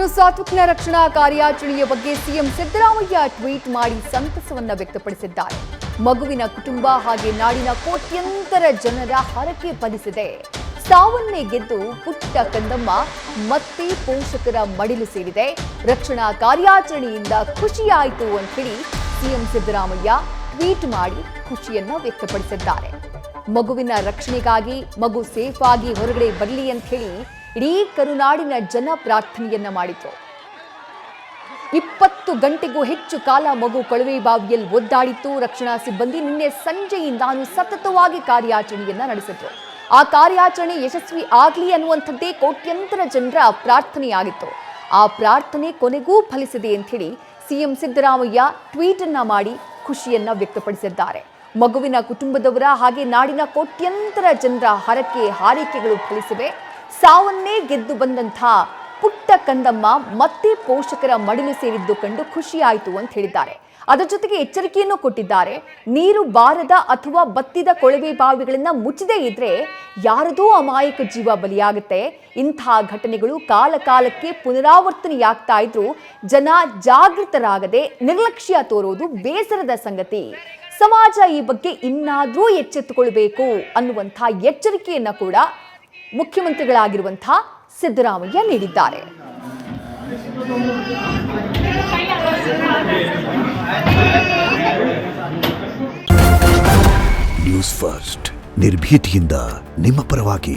ಸಾತ್ವಿಕ್ನ ರಕ್ಷಣಾ ಕಾರ್ಯಾಚರಣೆಯ ಬಗ್ಗೆ ಸಿಎಂ ಸಿದ್ದರಾಮಯ್ಯ ಟ್ವೀಟ್ ಮಾಡಿ ಸಂತಸವನ್ನ ವ್ಯಕ್ತಪಡಿಸಿದ್ದಾರೆ. ಮಗುವಿನ ಕುಟುಂಬ ಹಾಗೆ ನಾಡಿನ ಕೋಟ್ಯಂತರ ಜನರ ಹರಕೆ ಫಲಿಸಿದೆ. ಸಾವನ್ನೇ ಗೆದ್ದು ಪುಟ್ಟ ಕಂದಮ್ಮ ಮತ್ತೆ ಪೋಷಕರ ಮಡಿಲು ಸೇರಿದೆ. ರಕ್ಷಣಾ ಕಾರ್ಯಾಚರಣೆಯಿಂದ ಖುಷಿಯಾಯಿತು ಅಂತ ಹೇಳಿ ಸಿಎಂ ಸಿದ್ದರಾಮಯ್ಯ ಟ್ವೀಟ್ ಮಾಡಿ ಖುಷಿಯನ್ನ ವ್ಯಕ್ತಪಡಿಸಿದ್ದಾರೆ. ಮಗುವಿನ ರಕ್ಷಣೆಗಾಗಿ ಮಗು ಸೇಫ್ ಆಗಿ ಹೊರಗಡೆ ಬರಲಿ ಅಂತ ಹೇಳಿ ಇಡೀ ಕರುನಾಡಿನ ಜನ ಪ್ರಾರ್ಥನೆಯನ್ನ ಮಾಡಿದ್ರು. 20 ಗಂಟೆಗೂ ಹೆಚ್ಚು ಕಾಲ ಮಗು ಕೊಳವೆ ಬಾವಿಯಲ್ಲಿ ಒದ್ದಾಡಿತ್ತು. ರಕ್ಷಣಾ ಸಿಬ್ಬಂದಿ ನಿನ್ನೆ ಸಂಜೆಯಿಂದಾನು ಸತತವಾಗಿ ಕಾರ್ಯಾಚರಣೆಯನ್ನ ನಡೆಸಿದ್ರು. ಆ ಕಾರ್ಯಾಚರಣೆ ಯಶಸ್ವಿ ಆಗಲಿ ಅನ್ನುವಂಥದ್ದೇ ಕೋಟ್ಯಂತರ ಜನರ ಪ್ರಾರ್ಥನೆಯಾಗಿತ್ತು. ಆ ಪ್ರಾರ್ಥನೆ ಕೊನೆಗೂ ಫಲಿಸಿದೆ ಅಂತ ಹೇಳಿ ಸಿಎಂ ಸಿದ್ದರಾಮಯ್ಯ ಟ್ವೀಟ್ ಅನ್ನ ಮಾಡಿ ಖುಷಿಯನ್ನ ವ್ಯಕ್ತಪಡಿಸಿದ್ದಾರೆ. ಮಗುವಿನ ಕುಟುಂಬದವರ ಹಾಗೆ ನಾಡಿನ ಕೋಟ್ಯಂತರ ಜನರ ಹರಕೆ ಹಾರೈಕೆಗಳು ಫಲಿಸಿವೆ. ಸಾವನ್ನೇ ಗೆದ್ದು ಬಂದಂಥ ಪುಟ್ಟ ಕಂದಮ್ಮ ಮತ್ತೆ ಪೋಷಕರ ಮಡಿಲು ಸೇರಿದ್ದು ಕಂಡು ಖುಷಿಯಾಯಿತು ಅಂತ ಹೇಳಿದ್ದಾರೆ. ಅದರ ಜೊತೆಗೆ ಎಚ್ಚರಿಕೆಯನ್ನು ಕೊಟ್ಟಿದ್ದಾರೆ. ನೀರು ಬಾರದ ಅಥವಾ ಬತ್ತಿದ ಕೊಳವೆ ಬಾವಿಗಳನ್ನ ಮುಚ್ಚದೇ ಇದ್ರೆ ಯಾರದೋ ಅಮಾಯಕ ಜೀವ ಬಲಿಯಾಗುತ್ತೆ. ಇಂಥ ಘಟನೆಗಳು ಕಾಲ ಕಾಲಕ್ಕೆ ಪುನರಾವರ್ತನೆಯಾಗ್ತಾ ಇದ್ರು ಜನ ಜಾಗೃತರಾಗದೆ ನಿರ್ಲಕ್ಷ್ಯ ತೋರೋದು ಬೇಸರದ ಸಂಗತಿ. ಸಮಾಜ ಈ ಬಗ್ಗೆ ಇನ್ನಾದರೂ ಎಚ್ಚೆತ್ತುಕೊಳ್ಬೇಕು ಅನ್ನುವಂಥ ಎಚ್ಚರಿಕೆಯನ್ನ ಕೂಡ ಮುಖ್ಯಮಂತ್ರಿಗಳಾಗಿರುವಂತಹ ಸಿದ್ದರಾಮಯ್ಯ ನೀಡಿದ್ದಾರೆ. ನ್ಯೂಸ್ ಫಸ್ಟ್ ನಿರ್ಭೀತಿಯಿಂದ ನಿಮ್ಮ ಪರವಾಗಿ.